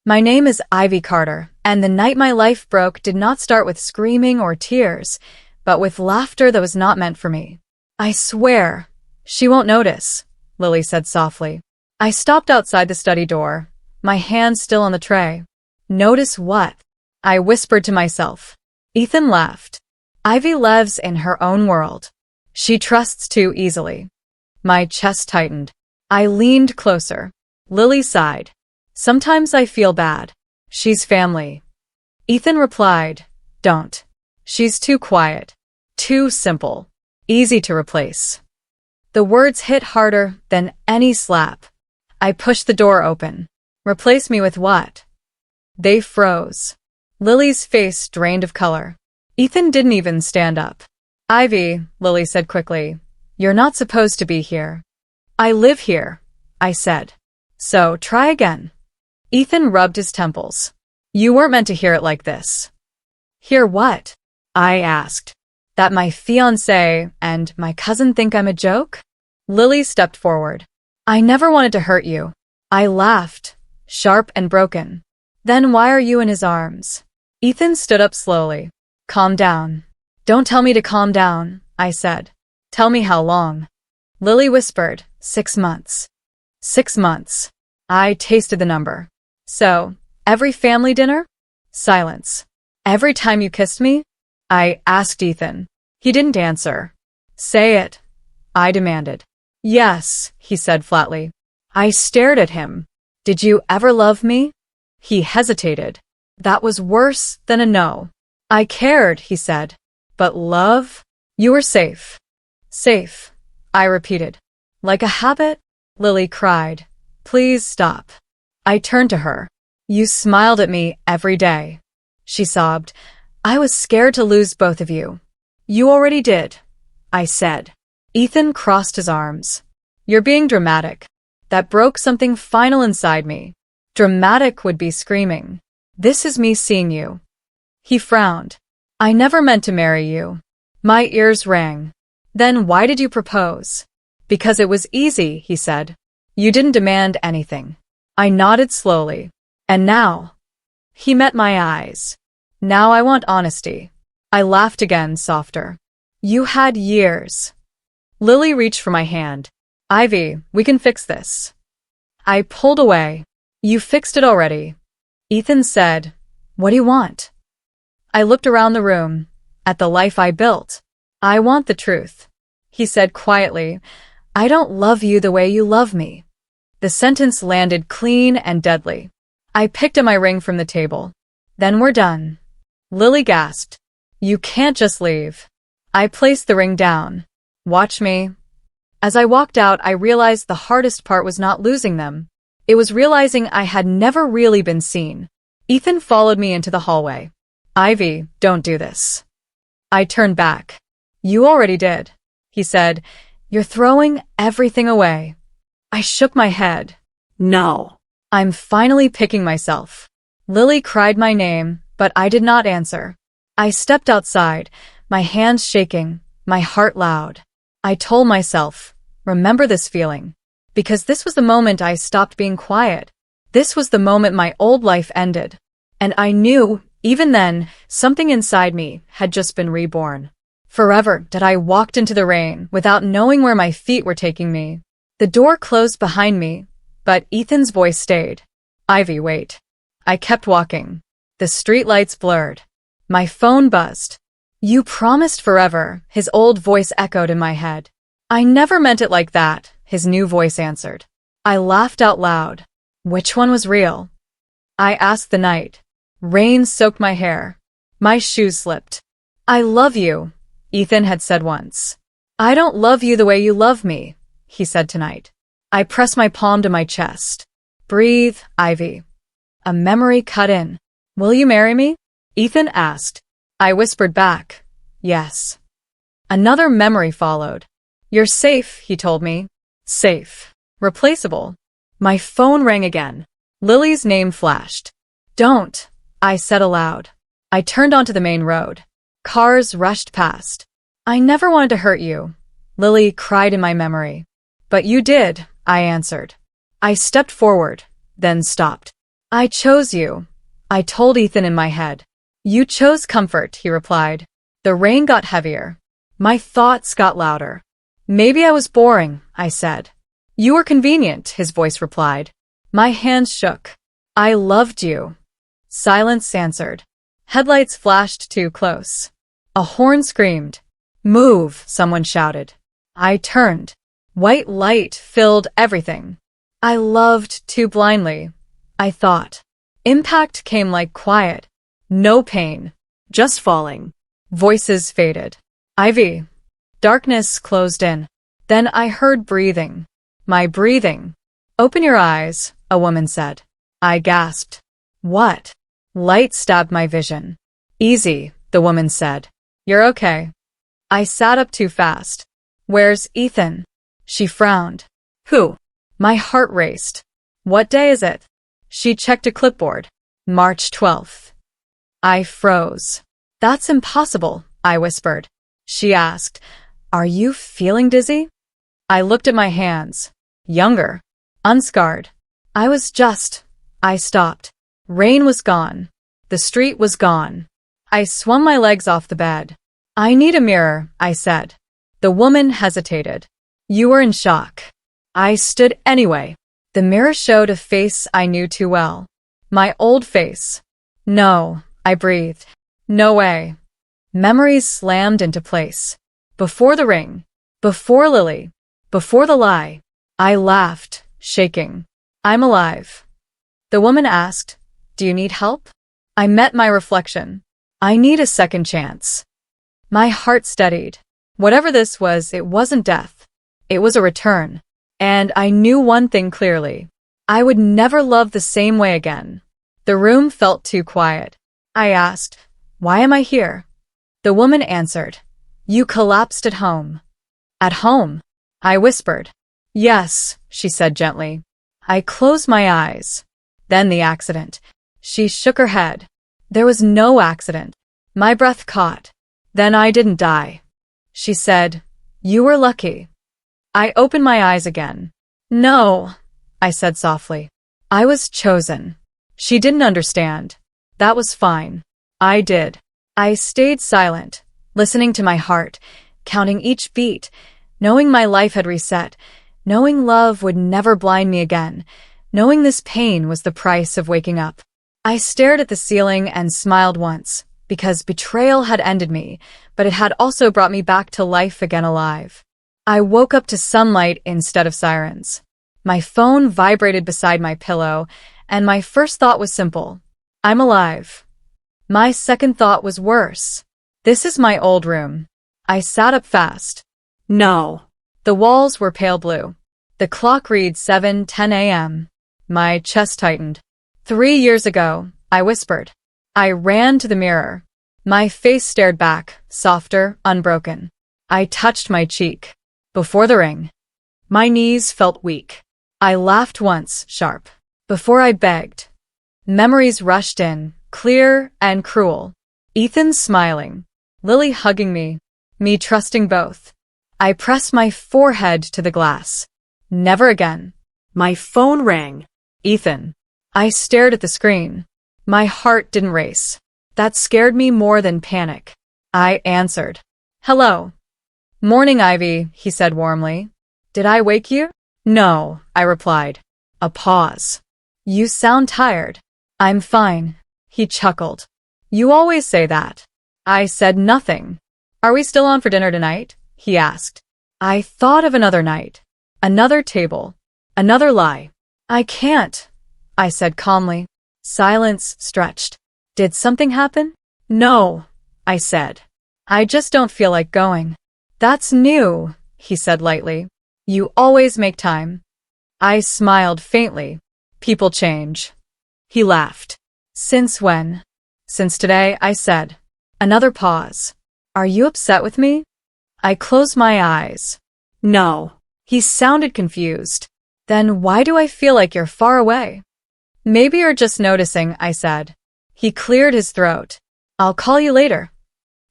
My name is Ivy Carter, and the night my life broke did not start with screaming or tears, but with laughter that was not meant for me. I swear, she won't notice, Lily said softly. I stopped outside the study door, my hand still on the tray. Notice what? I whispered to myself. Ethan laughed. Ivy lives in her own world. She trusts too easily. My chest tightened. I leaned closer. Lily sighed. Sometimes I feel bad. She's family. Ethan replied, Don't. She's too quiet. Too simple. Easy to replace. The words hit harder than any slap. I pushed the door open. Replace me with what? They froze. Lily's face drained of color. Ethan didn't even stand up. Ivy, Lily said quickly, you're not supposed to be here. I live here, I said. So try again. Ethan rubbed his temples. You weren't meant to hear it like this. Hear what? I asked. That my fiancé and my cousin think I'm a joke? Lily stepped forward. I never wanted to hurt you. I laughed, sharp and broken. Then why are you in his arms? Ethan stood up slowly. Calm down. Don't tell me to calm down, I said. Tell me how long. Lily whispered, 6 months. 6 months. I tasted the number. So, every family dinner? Silence. Every time you kissed me? I asked Ethan. He didn't answer. Say it, I demanded. Yes, he said flatly. I stared at him. Did you ever love me? He hesitated. That was worse than a no. I cared, he said. But love? You were safe. Safe, I repeated. Like a habit? Lily cried. Please stop. I turned to her. You smiled at me every day. She sobbed. I was scared to lose both of you. You already did, I said. Ethan crossed his arms. You're being dramatic. That broke something final inside me. Dramatic would be screaming. This is me seeing you. He frowned. I never meant to marry you. My ears rang. Then why did you propose? Because it was easy, he said. You didn't demand anything. I nodded slowly. And now? He met my eyes. Now I want honesty. I laughed again, softer. You had years. Lily reached for my hand. Ivy, we can fix this. I pulled away. You fixed it already. Ethan said, What do you want? I looked around the room, at the life I built. I want the truth. He said quietly, I don't love you the way you love me. The sentence landed clean and deadly. I picked up my ring from the table. Then we're done. Lily gasped. You can't just leave. I placed the ring down. Watch me. As I walked out, I realized the hardest part was not losing them. It was realizing I had never really been seen. Ethan followed me into the hallway. Ivy, don't do this. I turned back. You already did, he said. You're throwing everything away. I shook my head. No. I'm finally picking myself. Lily cried my name, but I did not answer. I stepped outside, my hands shaking, my heart loud. I told myself, remember this feeling. Because this was the moment I stopped being quiet. This was the moment my old life ended. And I knew, even then, something inside me had just been reborn. Forever did I walked into the rain without knowing where my feet were taking me. The door closed behind me, but Ethan's voice stayed. Ivy, wait. I kept walking. The streetlights blurred. My phone buzzed. You promised forever, his old voice echoed in my head. I never meant it like that, his new voice answered. I laughed out loud. Which one was real? I asked the night. Rain soaked my hair. My shoes slipped. I love you, Ethan had said once. I don't love you the way you love me, he said tonight. I pressed my palm to my chest. Breathe, Ivy. A memory cut in. Will you marry me? Ethan asked. I whispered back. Yes. Another memory followed. You're safe, he told me. Safe. Replaceable. My phone rang again. Lily's name flashed. Don't, I said aloud. I turned onto the main road. Cars rushed past. I never wanted to hurt you, Lily cried in my memory. But you did, I answered. I stepped forward, then stopped. I chose you, I told Ethan in my head. You chose comfort, he replied. The rain got heavier. My thoughts got louder. Maybe I was boring, I said. You were convenient, his voice replied. My hands shook. I loved you. Silence answered. Headlights flashed too close. A horn screamed. Move, someone shouted. I turned. White light filled everything. I loved too blindly, I thought. Impact came like quiet. No pain. Just falling. Voices faded. Ivy. Darkness closed in. Then I heard breathing. My breathing. Open your eyes, a woman said. I gasped. What? Light stabbed my vision. Easy, the woman said. You're okay. I sat up too fast. Where's Ethan? She frowned. Who? My heart raced. What day is it? She checked a clipboard. March 12th. I froze. That's impossible, I whispered. She asked, Are you feeling dizzy? I looked at my hands. Younger. Unscarred. I stopped. Rain was gone. The street was gone. I swung my legs off the bed. I need a mirror, I said. The woman hesitated. You were in shock. I stood anyway. The mirror showed a face I knew too well. My old face. No, I breathed. No way. Memories slammed into place. Before the ring. Before Lily. Before the lie. I laughed, shaking. I'm alive. The woman asked, Do you need help? I met my reflection. I need a second chance. My heart steadied. Whatever this was, it wasn't death. It was a return. And I knew one thing clearly. I would never love the same way again. The room felt too quiet. I asked, Why am I here? The woman answered, You collapsed at home. At home? I whispered. Yes, she said gently. I closed my eyes. Then the accident. She shook her head. There was no accident. My breath caught. Then I didn't die. She said, You were lucky. I opened my eyes again. No, I said softly. I was chosen. She didn't understand. That was fine. I did. I stayed silent, listening to my heart, counting each beat, knowing my life had reset, knowing love would never blind me again, knowing this pain was the price of waking up. I stared at the ceiling and smiled once, because betrayal had ended me, but it had also brought me back to life again alive. I woke up to sunlight instead of sirens. My phone vibrated beside my pillow, and my first thought was simple. I'm alive. My second thought was worse. This is my old room. I sat up fast. No. The walls were pale blue. The clock read 7:10 a.m. My chest tightened. 3 years ago, I whispered. I ran to the mirror. My face stared back, softer, unbroken. I touched my cheek. Before the ring. My knees felt weak. I laughed once, sharp. Before I begged. Memories rushed in, clear and cruel. Ethan smiling. Lily hugging me. Me trusting both. I pressed my forehead to the glass. Never again. My phone rang. Ethan. I stared at the screen. My heart didn't race. That scared me more than panic. I answered. Hello. Morning, Ivy, he said warmly. Did I wake you? No, I replied. A pause. You sound tired. I'm fine. He chuckled. You always say that. I said nothing. Are we still on for dinner tonight? He asked. I thought of another night. Another table. Another lie. I can't, I said calmly. Silence stretched. Did something happen? No, I said. I just don't feel like going. That's new, he said lightly. You always make time. I smiled faintly. People change. He laughed. Since when? Since today, I said. Another pause. Are you upset with me? I closed my eyes. No. He sounded confused. Then why do I feel like you're far away? Maybe you're just noticing, I said. He cleared his throat. I'll call you later.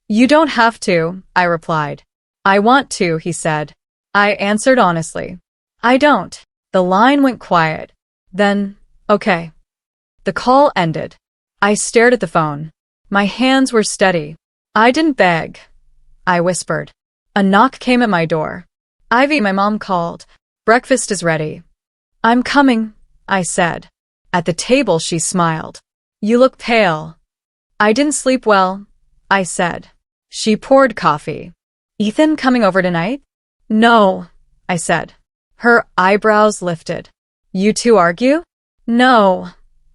You don't have to, I replied. I want to, he said. I answered honestly. I don't. The line went quiet. Then, okay. The call ended. I stared at the phone. My hands were steady. I didn't beg. I whispered. A knock came at my door. Ivy, my mom called. Breakfast is ready. I'm coming, I said. At the table, she smiled. You look pale. I didn't sleep well, I said. She poured coffee. Ethan coming over tonight? No, I said. Her eyebrows lifted. You two argue? No,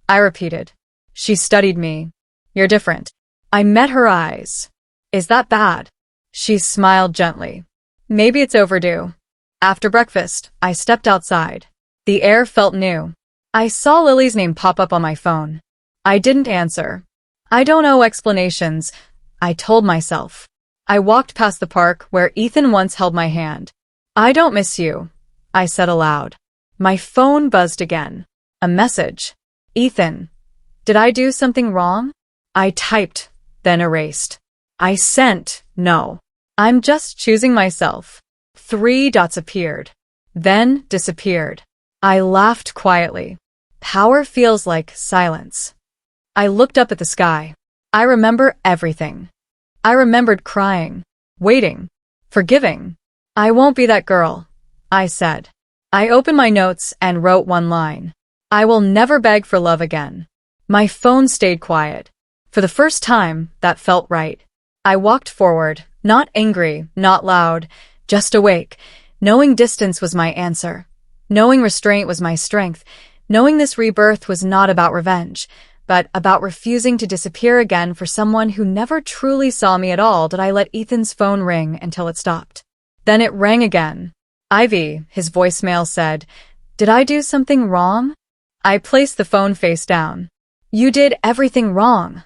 I repeated. She studied me. You're different. I met her eyes. Is that bad? She smiled gently. Maybe it's overdue. After breakfast, I stepped outside. The air felt new. I saw Lily's name pop up on my phone. I didn't answer. I don't owe explanations, I told myself. I walked past the park where Ethan once held my hand. I don't miss you, I said aloud. My phone buzzed again. A message. Ethan, did I do something wrong? I typed, then erased. I sent, no. I'm just choosing myself. 3 dots appeared, then disappeared. I laughed quietly. Power feels like silence. I looked up at the sky. I remember everything. I remembered crying, waiting, forgiving. I won't be that girl, I said. I opened my notes and wrote one line. I will never beg for love again. My phone stayed quiet. For the first time, that felt right. I walked forward, not angry, not loud, just awake, knowing distance was my answer. Knowing restraint was my strength. Knowing this rebirth was not about revenge, but about refusing to disappear again for someone who never truly saw me at all. Did I let Ethan's phone ring until it stopped. Then it rang again. Ivy, his voicemail said, Did I do something wrong? I placed the phone face down. You did everything wrong,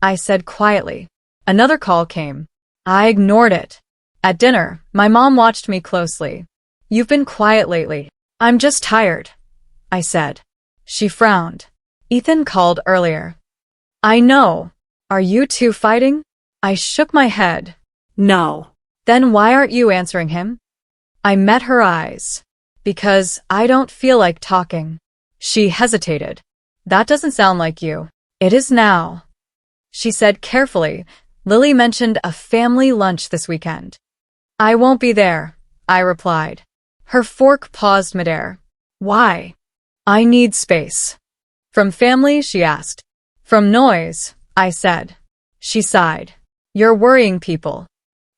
I said quietly. Another call came. I ignored it. At dinner, my mom watched me closely. You've been quiet lately. I'm just tired, I said. She frowned. Ethan called earlier. I know. Are you two fighting? I shook my head. No. Then why aren't you answering him? I met her eyes. Because I don't feel like talking. She hesitated. That doesn't sound like you. It is now. She said carefully, Lily mentioned a family lunch this weekend. I won't be there, I replied. Her fork paused midair. Why? I need space. From family, she asked. From noise, I said. She sighed. You're worrying people.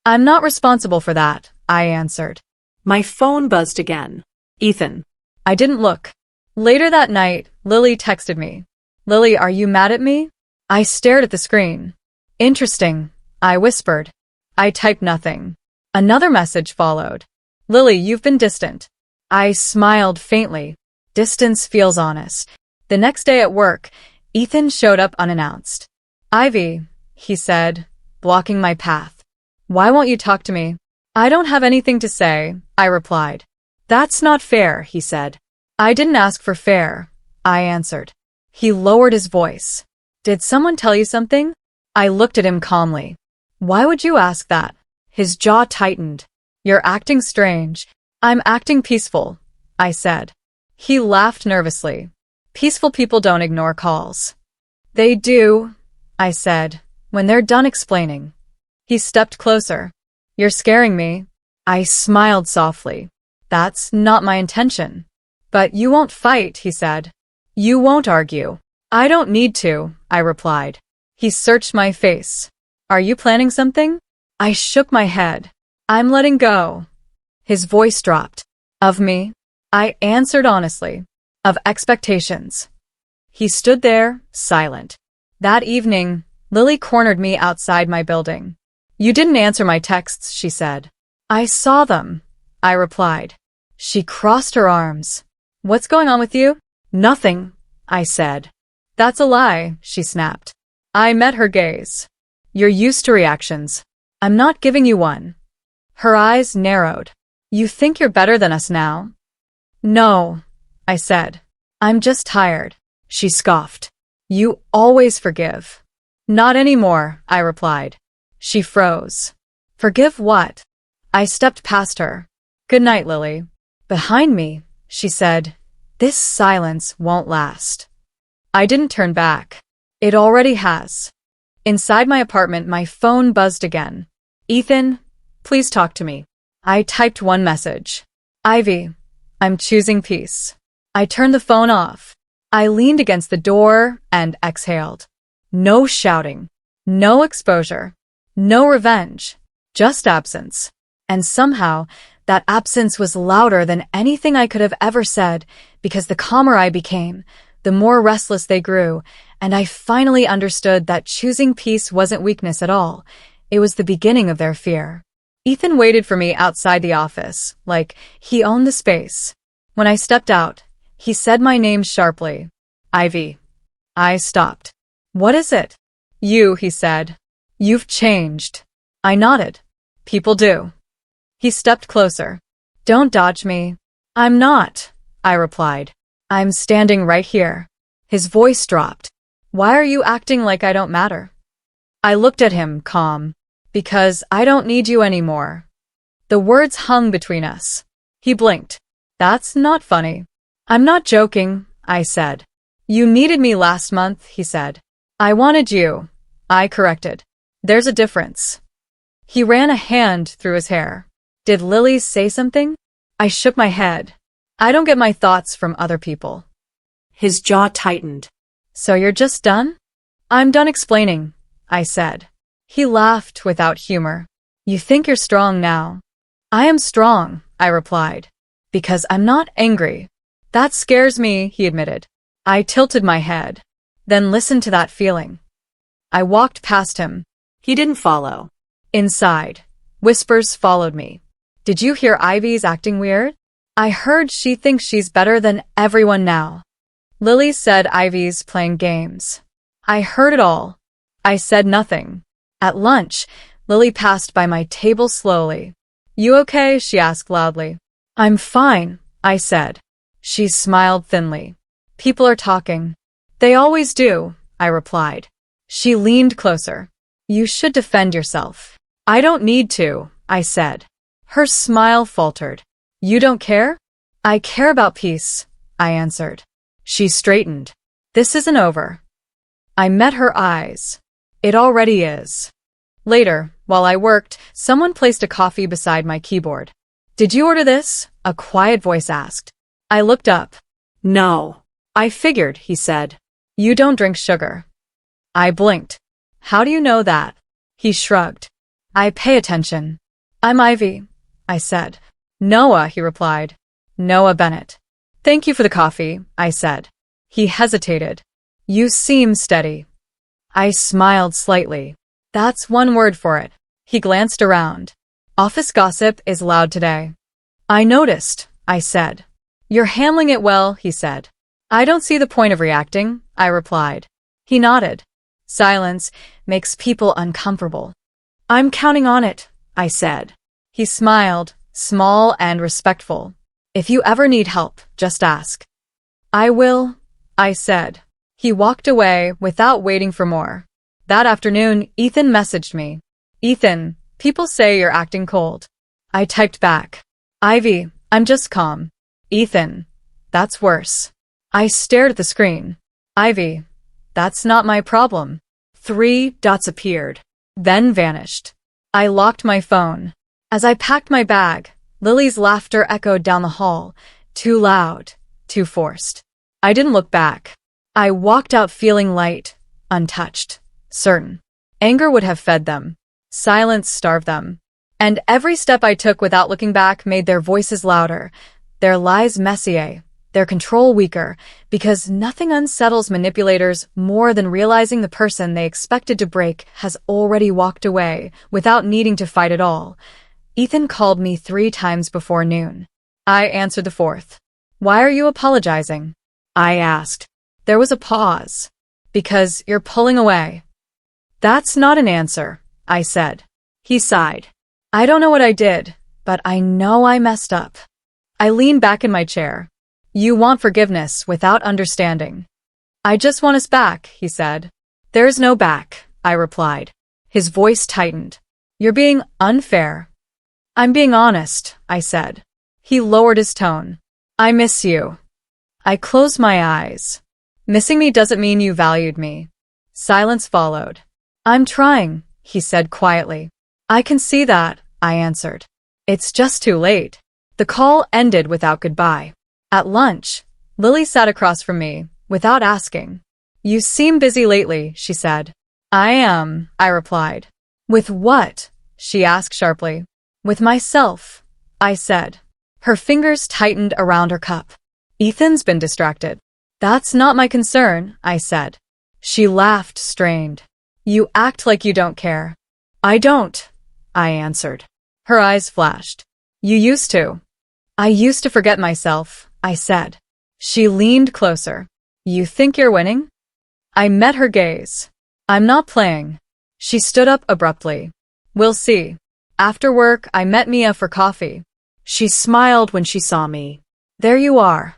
I'm not responsible for that, I answered. My phone buzzed again. Ethan. I didn't look. Later that night, Lily texted me. Lily, are you mad at me? I stared at the screen. Interesting, I whispered. I typed nothing. Another message followed. Lily, you've been distant. I smiled faintly. Distance feels honest. The next day at work, Ethan showed up unannounced. Ivy, he said, blocking my path. Why won't you talk to me? I don't have anything to say, I replied. That's not fair, he said. I didn't ask for fair, I answered. He lowered his voice. Did someone tell you something? I looked at him calmly. Why would you ask that? His jaw tightened. You're acting strange. I'm acting peaceful, I said. He laughed nervously. Peaceful people don't ignore calls. They do, I said, when they're done explaining. He stepped closer. You're scaring me. I smiled softly. That's not my intention. But you won't fight, he said. You won't argue. I don't need to, I replied. He searched my face. Are you planning something? I shook my head. I'm letting go. His voice dropped. Of me? I answered honestly. Of expectations. He stood there, silent. That evening, Lily cornered me outside my building. You didn't answer my texts, she said. I saw them, I replied. She crossed her arms. What's going on with you? Nothing, I said. That's a lie, she snapped. I met her gaze. You're used to reactions. I'm not giving you one. Her eyes narrowed. You think you're better than us now? No, I said. I'm just tired. She scoffed. You always forgive. Not anymore, I replied. She froze. Forgive what? I stepped past her. Good night, Lily. Behind me, she said, this silence won't last. I didn't turn back. It already has. Inside my apartment, my phone buzzed again. Ethan, please talk to me. I typed one message. Ivy, I'm choosing peace. I turned the phone off. I leaned against the door and exhaled. No shouting. No exposure. No revenge. Just absence. And somehow, that absence was louder than anything I could have ever said, because the calmer I became, the more restless they grew, and I finally understood that choosing peace wasn't weakness at all. It was the beginning of their fear. Ethan waited for me outside the office, like he owned the space. When I stepped out, he said my name sharply. Ivy. I stopped. What is it? You, he said. You've changed. I nodded. People do. He stepped closer. Don't dodge me. I'm not, I replied. I'm standing right here. His voice dropped. Why are you acting like I don't matter? I looked at him, calm. Because I don't need you anymore. The words hung between us. He blinked. That's not funny. I'm not joking, I said. You needed me last month, he said. I wanted you. I corrected. There's a difference. He ran a hand through his hair. Did Lily say something? I shook my head. I don't get my thoughts from other people. His jaw tightened. So you're just done? I'm done explaining, I said. He laughed without humor. You think you're strong now. I am strong, I replied. Because I'm not angry. That scares me, he admitted. I tilted my head. Then listened to that feeling. I walked past him. He didn't follow. Inside, whispers followed me. Did you hear Ivy's acting weird? I heard she thinks she's better than everyone now. Lily said Ivy's playing games. I heard it all. I said nothing. At lunch, Lily passed by my table slowly. You okay? She asked loudly. I'm fine, I said. She smiled thinly. People are talking. They always do, I replied. She leaned closer. You should defend yourself. I don't need to, I said. Her smile faltered. You don't care? I care about peace, I answered. She straightened. This isn't over. I met her eyes. It already is. Later, while I worked, someone placed a coffee beside my keyboard. Did you order this? A quiet voice asked. I looked up. No. I figured, he said. You don't drink sugar. I blinked. How do you know that? He shrugged. I pay attention. I'm Ivy, I said. Noah, he replied. Noah Bennett. Thank you for the coffee, I said. He hesitated. You seem steady. I smiled slightly. That's one word for it. He glanced around. Office gossip is loud today. I noticed, I said. You're handling it well, he said. I don't see the point of reacting, I replied. He nodded. Silence makes people uncomfortable. I'm counting on it, I said. He smiled, small and respectful. If you ever need help, just ask. I will, I said. He walked away without waiting for more. That afternoon, Ethan messaged me. Ethan, people say you're acting cold. I typed back. Ivy, I'm just calm. Ethan, that's worse. I stared at the screen. Ivy, that's not my problem. 3 dots appeared, then vanished. I locked my phone. As I packed my bag, Lily's laughter echoed down the hall, too loud, too forced. I didn't look back. I walked out feeling light, untouched, certain. Anger would have fed them. Silence starved them. And every step I took without looking back made their voices louder, their lies messier, their control weaker, because nothing unsettles manipulators more than realizing the person they expected to break has already walked away without needing to fight at all. Ethan called me 3 times before noon. I answered the 4th. Why are you apologizing? I asked. There was a pause. Because you're pulling away. That's not an answer, I said. He sighed. I don't know what I did, but I know I messed up. I leaned back in my chair. You want forgiveness without understanding. I just want us back, he said. There's no back, I replied. His voice tightened. You're being unfair. I'm being honest, I said. He lowered his tone. I miss you. I closed my eyes. Missing me doesn't mean you valued me. Silence followed. I'm trying, he said quietly. I can see that, I answered. It's just too late. The call ended without goodbye. At lunch, Lily sat across from me, without asking. You seem busy lately, she said. I am, I replied. With what? She asked sharply. With myself, I said. Her fingers tightened around her cup. Ethan's been distracted. That's not my concern, I said. She laughed, strained. You act like you don't care. I don't, I answered. Her eyes flashed. You used to. I used to forget myself, I said. She leaned closer. You think you're winning? I met her gaze. I'm not playing. She stood up abruptly. We'll see. After work, I met Mia for coffee. She smiled when she saw me. There you are.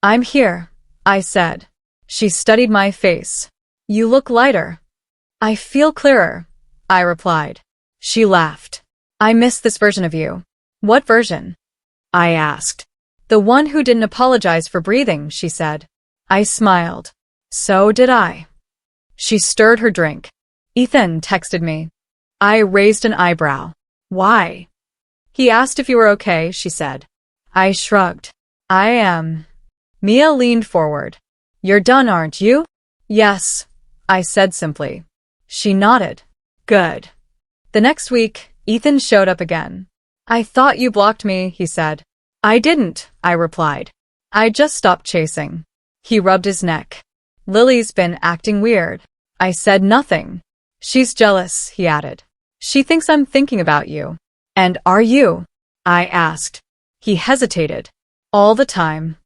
I'm here, I said. She studied my face. You look lighter. I feel clearer, I replied. She laughed. I miss this version of you. What version? I asked. The one who didn't apologize for breathing, she said. I smiled. So did I. She stirred her drink. Ethan texted me. I raised an eyebrow. Why? He asked if you were okay, she said. I shrugged. I am. Mia leaned forward. You're done, aren't you? Yes, I said simply. She nodded. Good. The next week, Ethan showed up again. I thought you blocked me, he said. I didn't, I replied. I just stopped chasing. He rubbed his neck. Lily's been acting weird. I said nothing. She's jealous, he added. She thinks I'm thinking about you. And are you? I asked. He hesitated. All the time.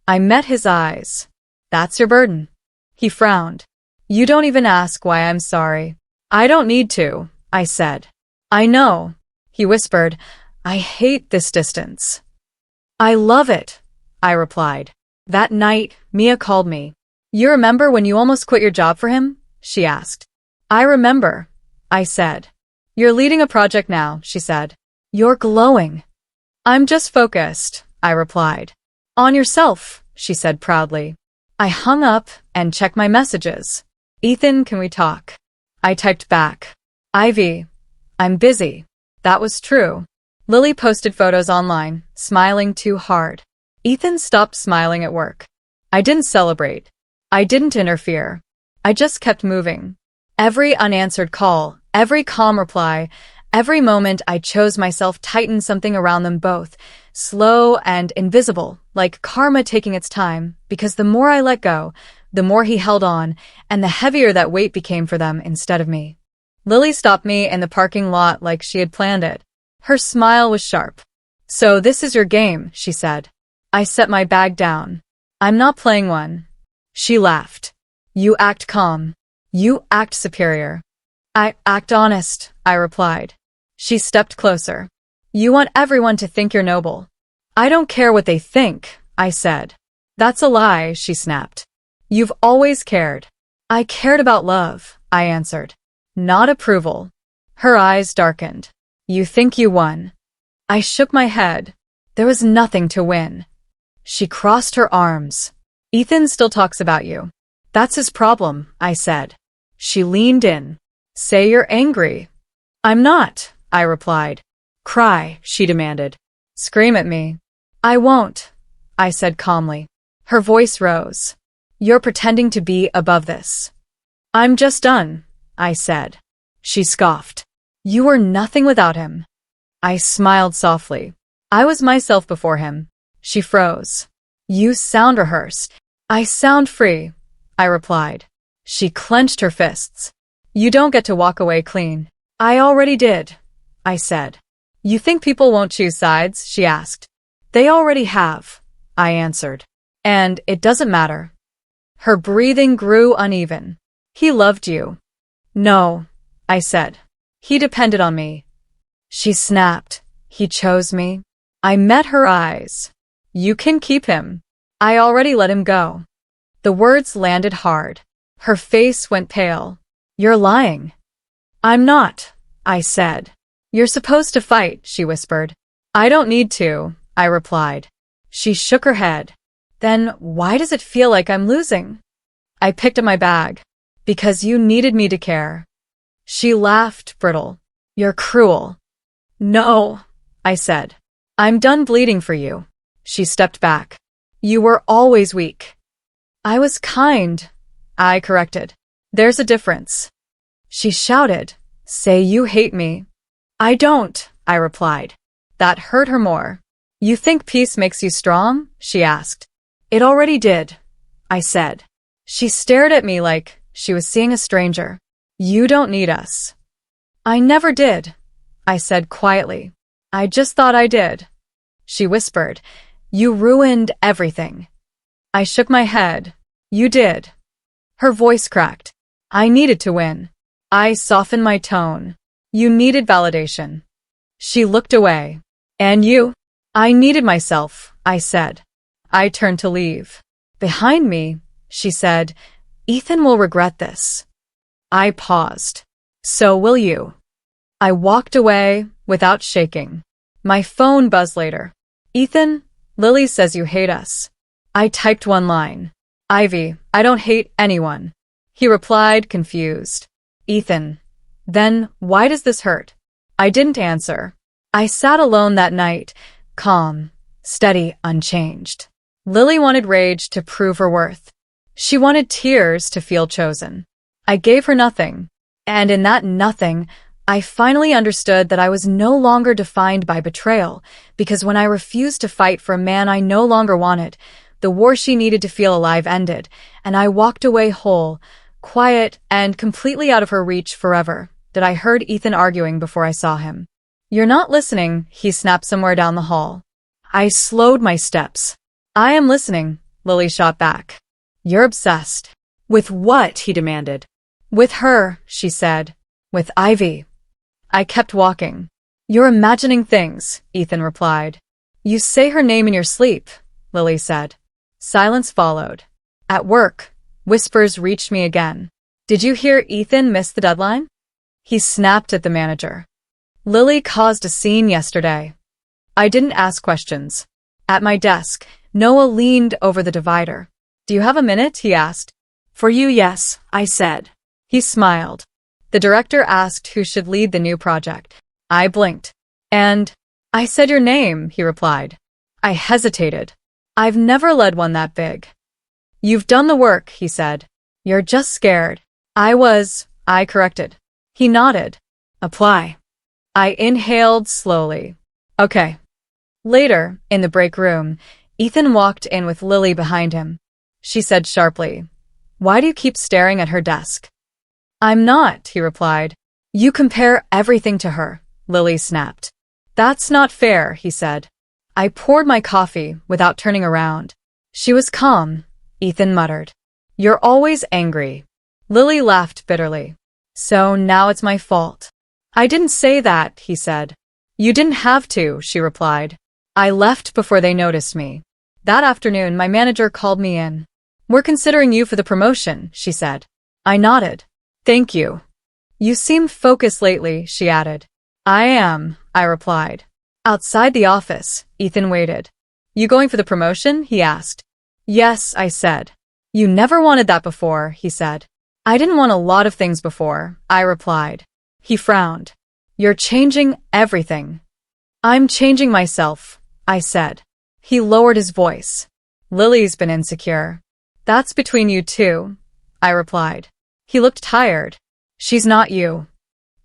I met his eyes. That's your burden. He frowned. You don't even ask why I'm sorry. I don't need to, I said. I know. He whispered. I hate this distance. I love it, I replied. That night, Mia called me. You remember when you almost quit your job for him? She asked. I remember, I said. You're leading a project now, she said. You're glowing. I'm just focused, I replied. On yourself, she said proudly. I hung up and checked my messages. Ethan, can we talk? I typed back. Ivy, I'm busy. That was true. Lily posted photos online, smiling too hard. Ethan stopped smiling at work. I didn't celebrate. I didn't interfere. I just kept moving. Every unanswered call, every calm reply, every moment I chose myself tightened something around them both, slow and invisible, like karma taking its time, because the more I let go, the more he held on, and the heavier that weight became for them instead of me. Lily stopped me in the parking lot like she had planned it. Her smile was sharp. So this is your game, she said. I set my bag down. I'm not playing one. She laughed. You act calm. You act superior. I act honest, I replied. She stepped closer. You want everyone to think you're noble. I don't care what they think, I said. That's a lie, she snapped. You've always cared. I cared about love, I answered. Not approval. Her eyes darkened. You think you won. I shook my head. There was nothing to win. She crossed her arms. Ethan still talks about you. That's his problem, I said. She leaned in. Say you're angry. I'm not, I replied. Cry, she demanded. Scream at me. I won't, I said calmly. Her voice rose. You're pretending to be above this. I'm just done, I said. She scoffed. You were nothing without him. I smiled softly. I was myself before him. She froze. You sound rehearsed. I sound free, I replied. She clenched her fists. You don't get to walk away clean. I already did, I said. You think people won't choose sides? She asked. They already have, I answered. And it doesn't matter. Her breathing grew uneven. He loved you. No, I said. He depended on me. She snapped. He chose me. I met her eyes. You can keep him. I already let him go. The words landed hard. Her face went pale. You're lying. I'm not, I said. You're supposed to fight, she whispered. I don't need to, I replied. She shook her head. Then why does it feel like I'm losing? I picked up my bag. Because you needed me to care. She laughed, brittle. You're cruel. No, I said. I'm done bleeding for you. She stepped back. You were always weak. I was kind, I corrected. There's a difference. She shouted, Say you hate me. I don't, I replied. That hurt her more. You think peace makes you strong? She asked. It already did, I said. She stared at me like she was seeing a stranger. You don't need us. I never did, I said quietly. I just thought I did. She whispered, You ruined everything. I shook my head. You did. Her voice cracked. I needed to win. I softened my tone. You needed validation. She looked away. And you? I needed myself, I said. I turned to leave. Behind me, she said, Ethan will regret this. I paused. So will you. I walked away without shaking. My phone buzzed later. Ethan, Lily says you hate us. I typed one line. Ivy, I don't hate anyone. He replied, confused. Ethan, then why does this hurt? I didn't answer. I sat alone that night, calm, steady, unchanged. Lily wanted rage to prove her worth. She wanted tears to feel chosen. I gave her nothing. And in that nothing, I finally understood that I was no longer defined by betrayal, because when I refused to fight for a man I no longer wanted, the war she needed to feel alive ended, and I walked away whole, quiet, and completely out of her reach forever, that I heard Ethan arguing before I saw him. You're not listening, he snapped somewhere down the hall. I slowed my steps. I am listening, Lily shot back. You're obsessed. With what? He demanded. With her, she said. With Ivy. I kept walking. You're imagining things, Ethan replied. You say her name in your sleep, Lily said. Silence followed. At work, whispers reached me again. Did you hear Ethan miss the deadline? He snapped at the manager. Lily caused a scene yesterday. I didn't ask questions. At my desk, Noah leaned over the divider. Do you have a minute? He asked. For you, yes, I said. He smiled. The director asked who should lead the new project. I blinked. And I said your name, he replied. I hesitated. I've never led one that big. You've done the work, he said. You're just scared. I corrected. He nodded. Apply. I inhaled slowly. Okay. Later, in the break room, Ethan walked in with Lily behind him. She said sharply, Why do you keep staring at her desk? I'm not, he replied. You compare everything to her, Lily snapped. That's not fair, he said. I poured my coffee without turning around. She was calm, Ethan muttered. You're always angry. Lily laughed bitterly. So now it's my fault. I didn't say that, he said. You didn't have to, she replied. I left before they noticed me. That afternoon, my manager called me in. We're considering you for the promotion, she said. I nodded. Thank you. You seem focused lately, she added. I am, I replied. Outside the office, Ethan waited. You going for the promotion? He asked. Yes, I said. You never wanted that before, he said. I didn't want a lot of things before, I replied. He frowned. You're changing everything. I'm changing myself, I said. He lowered his voice. Lily's been insecure. That's between you two, I replied. He looked tired. She's not you.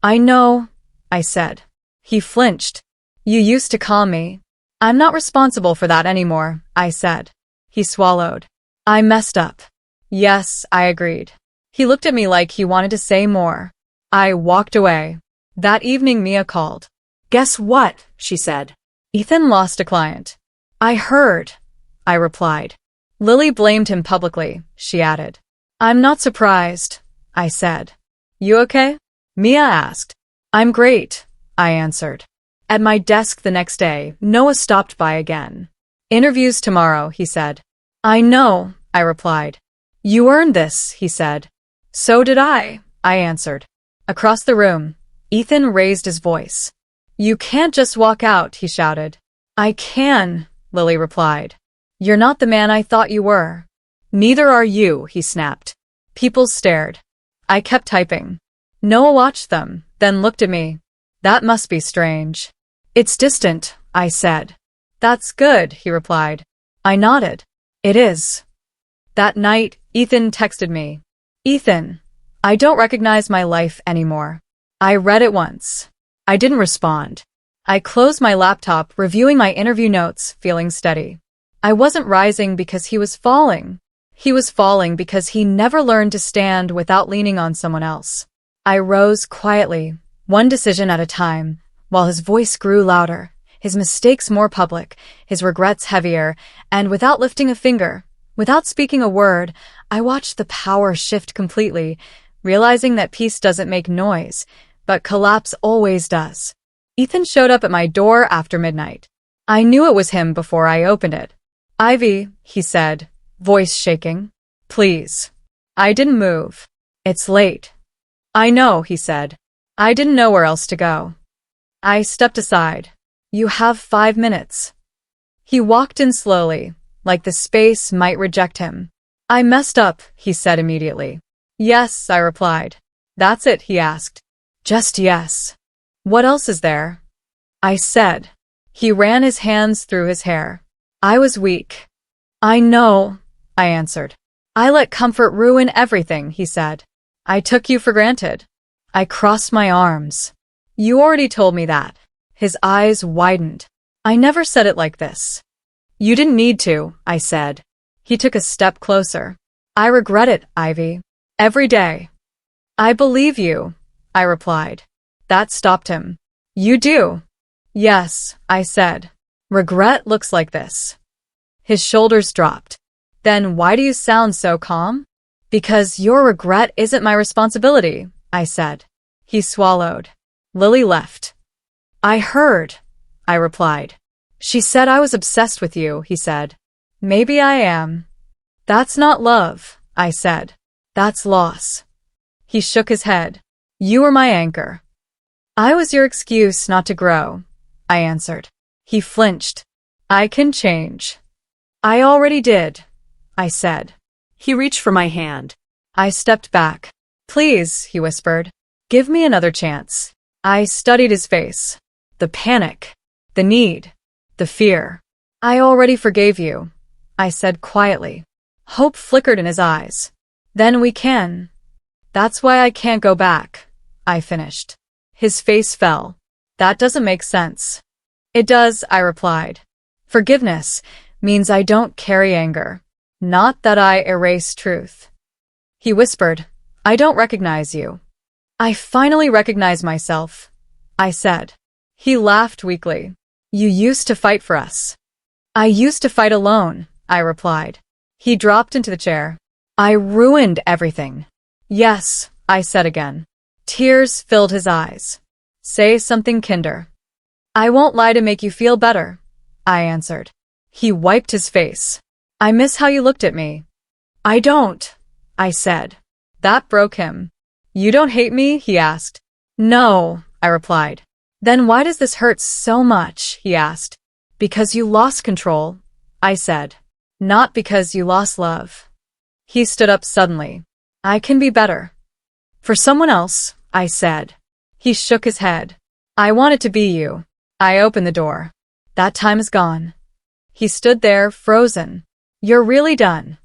I know, I said. He flinched. You used to call me. I'm not responsible for that anymore, I said. He swallowed. I messed up. Yes, I agreed. He looked at me like he wanted to say more. I walked away. That evening Mia called. Guess what? She said. Ethan lost a client. I heard, I replied. Lily blamed him publicly, she added. I'm not surprised, I said. You okay? Mia asked. I'm great, I answered. At my desk the next day, Noah stopped by again. Interviews tomorrow, he said. I know, I replied. You earned this, he said. So did I answered. Across the room, Ethan raised his voice. You can't just walk out, he shouted. I can, Lily replied. You're not the man I thought you were. Neither are you, he snapped. People stared. I kept typing. Noah watched them, then looked at me. That must be strange. It's distant, I said. That's good, he replied. I nodded. It is. That night, Ethan texted me. Ethan, I don't recognize my life anymore. I read it once. I didn't respond. I closed my laptop, reviewing my interview notes, feeling steady. I wasn't rising because he was falling. He was falling because he never learned to stand without leaning on someone else. I rose quietly, one decision at a time, while his voice grew louder, his mistakes more public, his regrets heavier, and without lifting a finger, without speaking a word, I watched the power shift completely, realizing that peace doesn't make noise, but collapse always does. Ethan showed up at my door after midnight. I knew it was him before I opened it. Ivy, he said, voice shaking. Please. I didn't move. It's late. I know, he said. I didn't know where else to go. I stepped aside. You have 5 minutes. He walked in slowly, like the space might reject him. I messed up, he said immediately. Yes, I replied. That's it, he asked. Just yes. What else is there? I said. He ran his hands through his hair. I was weak. I know, I answered. I let comfort ruin everything, he said. I took you for granted. I crossed my arms. You already told me that. His eyes widened. I never said it like this. You didn't need to, I said. He took a step closer. I regret it, Ivy. Every day. I believe you, I replied. That stopped him. You do? Yes, I said. Regret looks like this. His shoulders dropped. Then why do you sound so calm? Because your regret isn't my responsibility, I said. He swallowed. Lily left. I heard, I replied. She said I was obsessed with you, he said. Maybe I am. That's not love, I said. That's loss. He shook his head. You were my anchor. I was your excuse not to grow, I answered. He flinched. I can change. I already did, I said. He reached for my hand. I stepped back. Please, he whispered. Give me another chance. I studied his face. The panic. The need. The fear. I already forgave you, I said quietly. Hope flickered in his eyes. Then we can. That's why I can't go back, I finished. His face fell. That doesn't make sense. It does, I replied. Forgiveness means I don't carry anger. Not that I erase truth. He whispered, I don't recognize you. I finally recognize myself, I said. He laughed weakly. You used to fight for us. I used to fight alone, I replied. He dropped into the chair. I ruined everything. Yes, I said again. Tears filled his eyes. Say something, Kinder. I won't lie to make you feel better, I answered. He wiped his face. I miss how you looked at me. I don't, I said. That broke him. You don't hate me? He asked. No, I replied. Then why does this hurt so much? He asked. Because you lost control, I said. Not because you lost love. He stood up suddenly. I can be better. For someone else, I said. He shook his head. I want it to be you. I opened the door. That time is gone. He stood there, frozen. You're really done.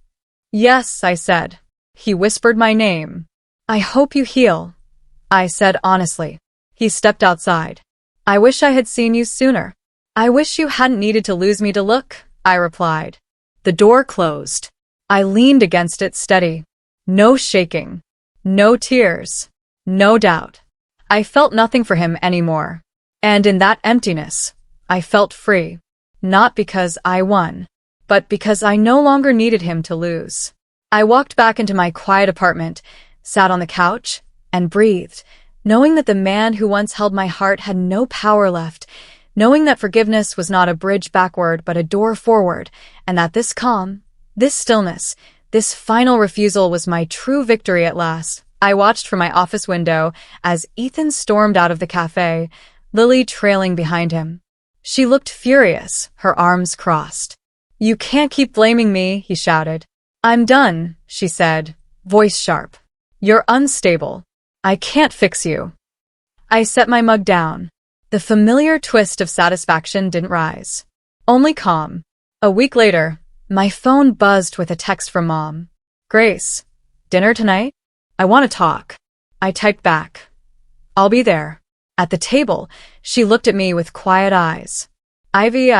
Yes, I said. He whispered my name. I hope you heal, I said honestly. He stepped outside. I wish I had seen you sooner. I wish you hadn't needed to lose me to look, I replied. The door closed. I leaned against it steady. No shaking. No tears. No doubt. I felt nothing for him anymore. And in that emptiness, I felt free. Not because I won, but because I no longer needed him to lose. I walked back into my quiet apartment, sat on the couch, and breathed, knowing that the man who once held my heart had no power left, knowing that forgiveness was not a bridge backward but a door forward, and that this calm, this stillness, this final refusal was my true victory at last. I watched from my office window as Ethan stormed out of the cafe, Lily trailing behind him. She looked furious, her arms crossed. You can't keep blaming me, he shouted. I'm done, she said, voice sharp. You're unstable. I can't fix you. I set my mug down. The familiar twist of satisfaction didn't rise. Only calm. A week later, my phone buzzed with a text from Mom. Grace, dinner tonight? I want to talk. I typed back. I'll be there. At the table, she looked at me with quiet eyes. Ivy,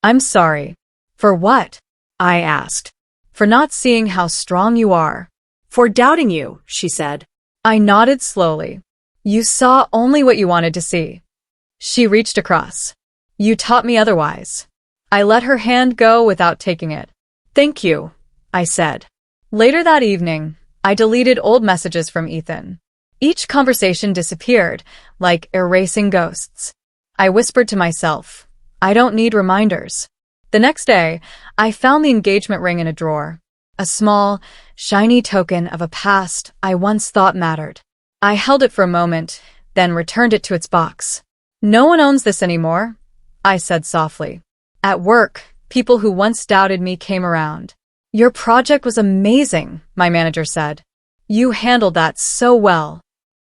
I'm sorry. For what? I asked. For not seeing how strong you are. For doubting you, she said. I nodded slowly. You saw only what you wanted to see. She reached across. You taught me otherwise. I let her hand go without taking it. Thank you, I said. Later that evening, I deleted old messages from Ethan. Each conversation disappeared, like erasing ghosts. I whispered to myself, I don't need reminders. The next day, I found the engagement ring in a drawer. A small, shiny token of a past I once thought mattered. I held it for a moment, then returned it to its box. No one owns this anymore, I said softly. At work, people who once doubted me came around. Your project was amazing, my manager said. You handled that so well.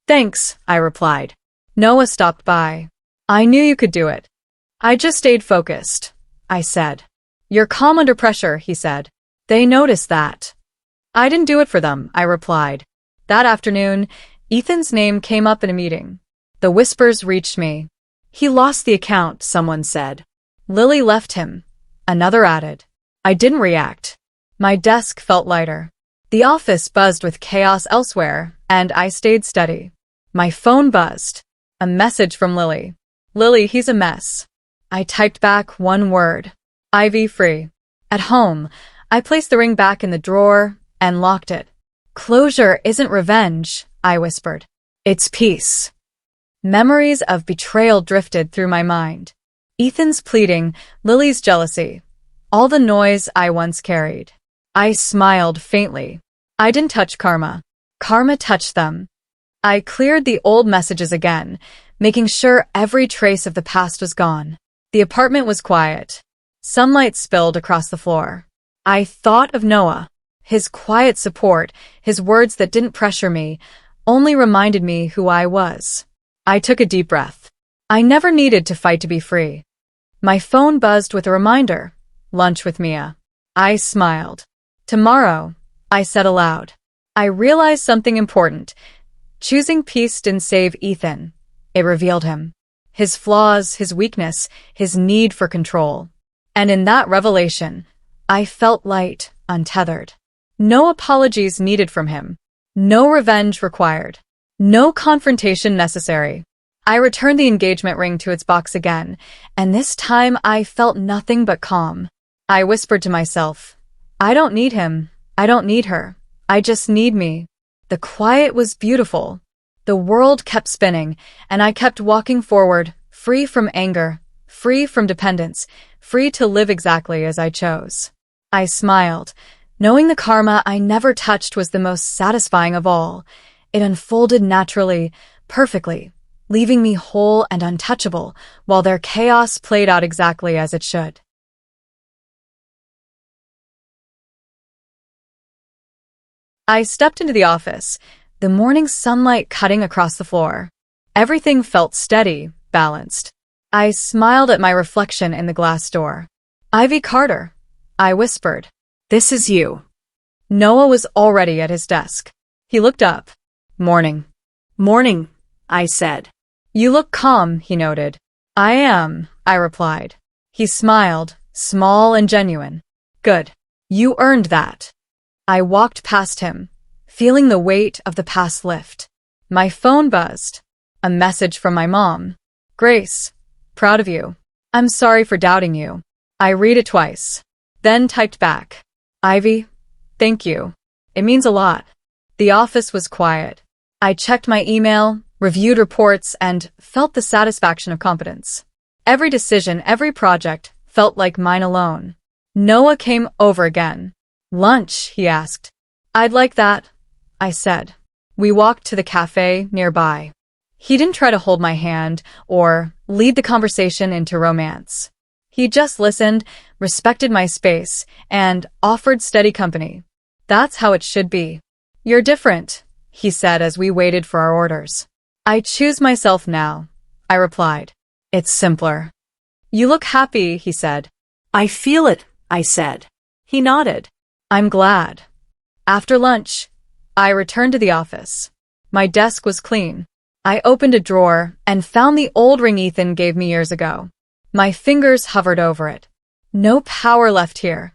Thanks, I replied. Noah stopped by. I knew you could do it. I just stayed focused, I said. You're calm under pressure, he said. They noticed that. I didn't do it for them, I replied. That afternoon, Ethan's name came up in a meeting. The whispers reached me. He lost the account, someone said. Lily left him. Another added. I didn't react. My desk felt lighter. The office buzzed with chaos elsewhere, and I stayed steady. My phone buzzed. A message from Lily. Lily, he's a mess. I typed back one word. Ivy free. At home, I placed the ring back in the drawer and locked it. Closure isn't revenge, I whispered. It's peace. Memories of betrayal drifted through my mind. Ethan's pleading, Lily's jealousy. All the noise I once carried. I smiled faintly. I didn't touch karma. Karma touched them. I cleared the old messages again, making sure every trace of the past was gone. The apartment was quiet. Sunlight spilled across the floor. I thought of Noah. His quiet support, his words that didn't pressure me, only reminded me who I was. I took a deep breath. I never needed to fight to be free. My phone buzzed with a reminder. Lunch with Mia. I smiled. Tomorrow, I said aloud. I realized something important. Choosing peace didn't save Ethan. It revealed him. His flaws, his weakness, his need for control. And in that revelation, I felt light, untethered. No apologies needed from him. No revenge required. No confrontation necessary. I returned the engagement ring to its box again, and this time I felt nothing but calm. I whispered to myself, I don't need him. I don't need her. I just need me. The quiet was beautiful. The world kept spinning, and I kept walking forward, free from anger, free from dependence, free to live exactly as I chose. I smiled, knowing the karma I never touched was the most satisfying of all. It unfolded naturally, perfectly, leaving me whole and untouchable, while their chaos played out exactly as it should. I stepped into the office, the morning sunlight cutting across the floor. Everything felt steady, balanced. I smiled at my reflection in the glass door. Ivy Carter, I whispered. This is you. Noah was already at his desk. He looked up. Morning. Morning, I said. You look calm, he noted. I am, I replied. He smiled, small and genuine. Good. You earned that. I walked past him, feeling the weight of the past lift. My phone buzzed. A message from my mom. Grace, proud of you. I'm sorry for doubting you. I read it twice, then typed back. Ivy, thank you. It means a lot. The office was quiet. I checked my email, reviewed reports, and felt the satisfaction of competence. Every decision, every project felt like mine alone. Noah came over again. Lunch, he asked. I'd like that, I said. We walked to the cafe nearby. He didn't try to hold my hand or lead the conversation into romance. He just listened, respected my space, and offered steady company. That's how it should be. You're different, he said as we waited for our orders. I choose myself now, I replied. It's simpler. You look happy, he said. I feel it, I said. He nodded. I'm glad. After lunch, I returned to the office. My desk was clean. I opened a drawer and found the old ring Ethan gave me years ago. My fingers hovered over it. No power left here,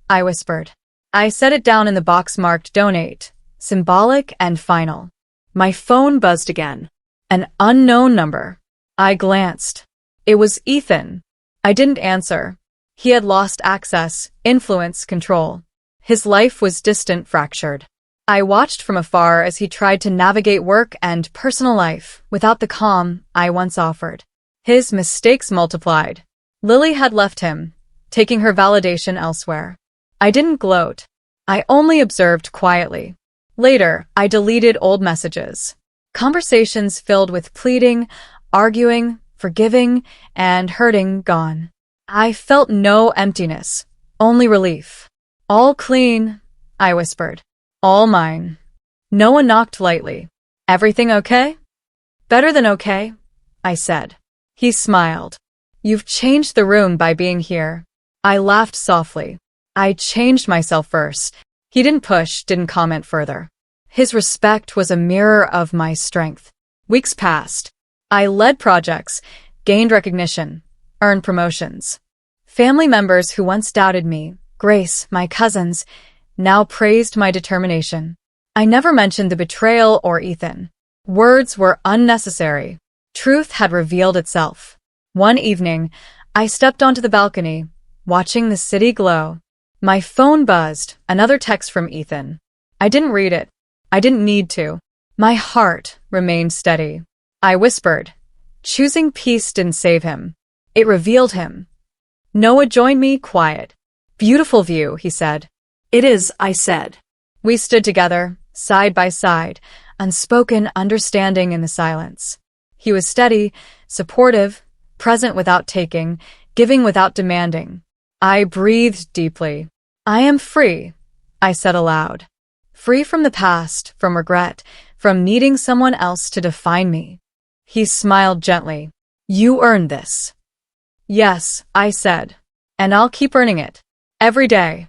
I whispered. I set it down in the box marked donate, symbolic and final. My phone buzzed again. An unknown number. I glanced. It was Ethan. I didn't answer. He had lost access, influence, control. His life was distant, fractured. I watched from afar as he tried to navigate work and personal life without the calm I once offered. His mistakes multiplied. Lily had left him, taking her validation elsewhere. I didn't gloat. I only observed quietly. Later, I deleted old messages. Conversations filled with pleading, arguing, forgiving, and hurting gone. I felt no emptiness, only relief. All clean, I whispered. All mine. No one knocked lightly. Everything okay? Better than okay, I said. He smiled. You've changed the room by being here. I laughed softly. I changed myself first. He didn't push, didn't comment further. His respect was a mirror of my strength. Weeks passed. I led projects, gained recognition, earned promotions. Family members who once doubted me, Grace, my cousins, now praised my determination. I never mentioned the betrayal or Ethan. Words were unnecessary. Truth had revealed itself. One evening, I stepped onto the balcony, watching the city glow. My phone buzzed, another text from Ethan. I didn't read it. I didn't need to. My heart remained steady. I whispered. Choosing peace didn't save him. It revealed him. Noah joined me, quiet. Beautiful view, he said. It is, I said. We stood together, side by side, unspoken understanding in the silence. He was steady, supportive, present without taking, giving without demanding. I breathed deeply. I am free, I said aloud. Free from the past, from regret, from needing someone else to define me. He smiled gently. You earned this. Yes, I said. And I'll keep earning it. Every day.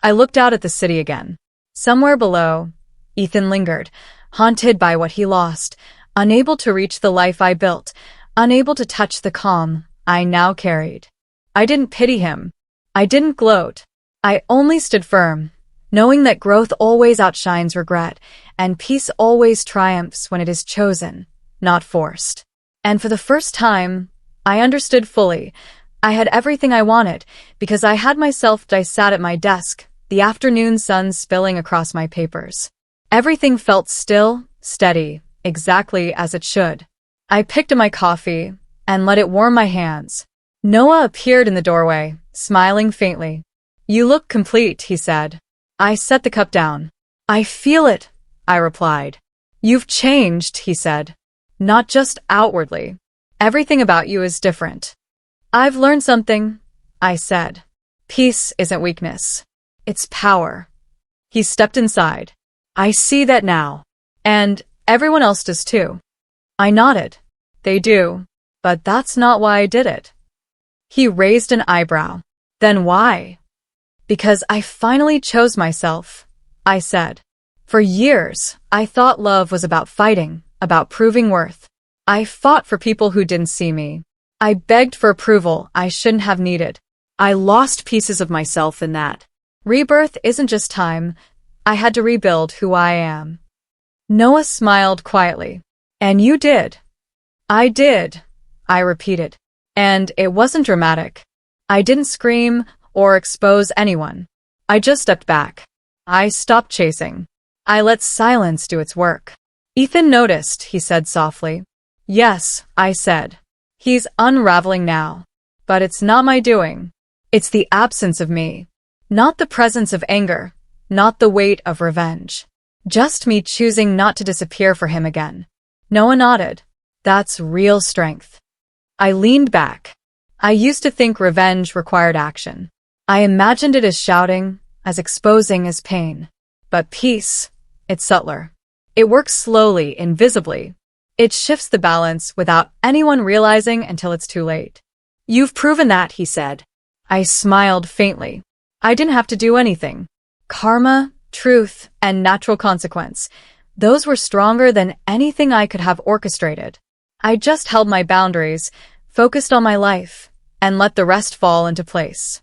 I looked out at the city again. Somewhere below, Ethan lingered, haunted by what he lost, unable to reach the life I built, unable to touch the calm I now carried. I didn't pity him. I didn't gloat. I only stood firm, knowing that growth always outshines regret, and peace always triumphs when it is chosen, not forced. And for the first time, I understood fully. I had everything I wanted, because I had myself. I sat at my desk, the afternoon sun spilling across my papers. Everything felt still, steady, exactly as it should. I picked up my coffee and let it warm my hands. Noah appeared in the doorway, smiling faintly. You look complete, he said. I set the cup down. I feel it, I replied. You've changed, he said. Not just outwardly. Everything about you is different. I've learned something, I said. Peace isn't weakness. It's power. He stepped inside. I see that now. And everyone else does too. I nodded. They do. But that's not why I did it. He raised an eyebrow. Then why? Because I finally chose myself, I said. For years, I thought love was about fighting, about proving worth. I fought for people who didn't see me. I begged for approval I shouldn't have needed. I lost pieces of myself in that. Rebirth isn't just time. I had to rebuild who I am. Noah smiled quietly. And you did. I did, I repeated. And it wasn't dramatic. I didn't scream or expose anyone. I just stepped back. I stopped chasing. I let silence do its work. Ethan noticed, he said softly. Yes, I said. He's unraveling now. But it's not my doing. It's the absence of me. Not the presence of anger. Not the weight of revenge. Just me choosing not to disappear for him again. Noah nodded. That's real strength. I leaned back. I used to think revenge required action. I imagined it as shouting, as exposing as pain. But peace, it's subtler. It works slowly, invisibly. It shifts the balance without anyone realizing until it's too late. You've proven that, he said. I smiled faintly. I didn't have to do anything. Karma, truth, and natural consequence. Those were stronger than anything I could have orchestrated. I just held my boundaries, focused on my life, and let the rest fall into place.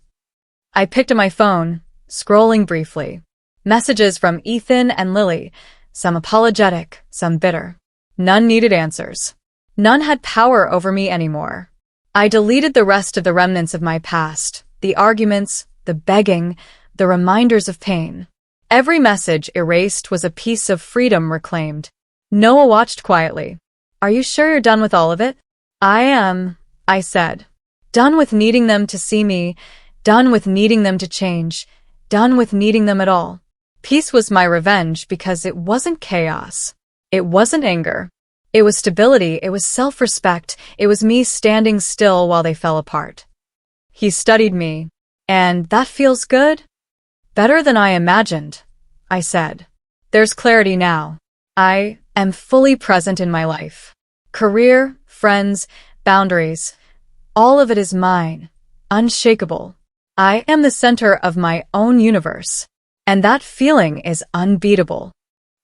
I picked up my phone, scrolling briefly. Messages from Ethan and Lily, some apologetic, some bitter. None needed answers. None had power over me anymore. I deleted the rest of the remnants of my past, the arguments, the begging, the reminders of pain. Every message erased was a piece of freedom reclaimed. Noah watched quietly. Are you sure you're done with all of it? I am, I said. Done with needing them to see me, done with needing them to change, done with needing them at all. Peace was my revenge because it wasn't chaos. It wasn't anger. It was stability, it was self-respect, it was me standing still while they fell apart. He studied me, and that feels good? Better than I imagined, I said. There's clarity now. I am fully present in my life. Career, friends, boundaries, all of it is mine, unshakable. I am the center of my own universe, and that feeling is unbeatable.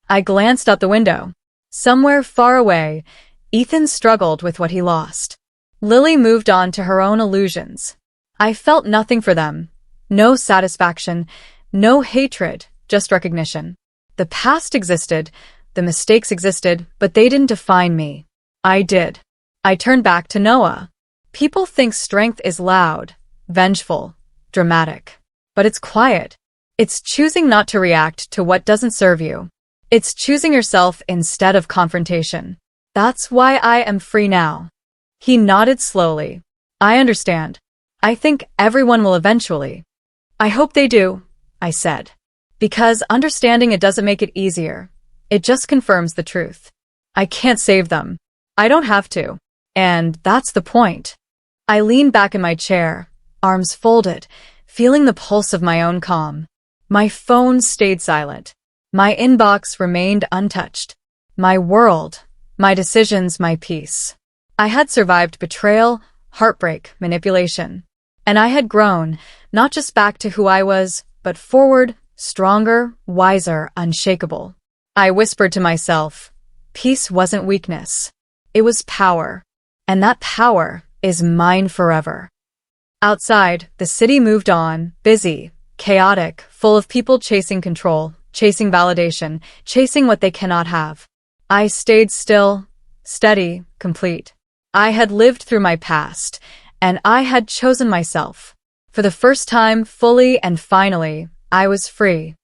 I glanced out the window. Somewhere far away, Ethan struggled with what he lost. Lily moved on to her own illusions. I felt nothing for them. No satisfaction, no hatred, just recognition. The past existed, the mistakes existed, but they didn't define me. I did. I turned back to Noah. People think strength is loud, vengeful, dramatic. But it's quiet. It's choosing not to react to what doesn't serve you. It's choosing yourself instead of confrontation. That's why I am free now. He nodded slowly. I understand. I think everyone will eventually. I hope they do, I said. Because understanding it doesn't make it easier. It just confirms the truth. I can't save them. I don't have to. And that's the point. I leaned back in my chair, arms folded, feeling the pulse of my own calm. My phone stayed silent. My inbox remained untouched. My world, my decisions, my peace. I had survived betrayal, heartbreak, manipulation. And I had grown, not just back to who I was, but forward, stronger, wiser, unshakable. I whispered to myself, peace wasn't weakness. It was power. And that power is mine forever. Outside, the city moved on, busy, chaotic, full of people chasing control, chasing validation, chasing what they cannot have. I stayed still, steady, complete. I had lived through my past, and I had chosen myself. For the first time, fully and finally, I was free.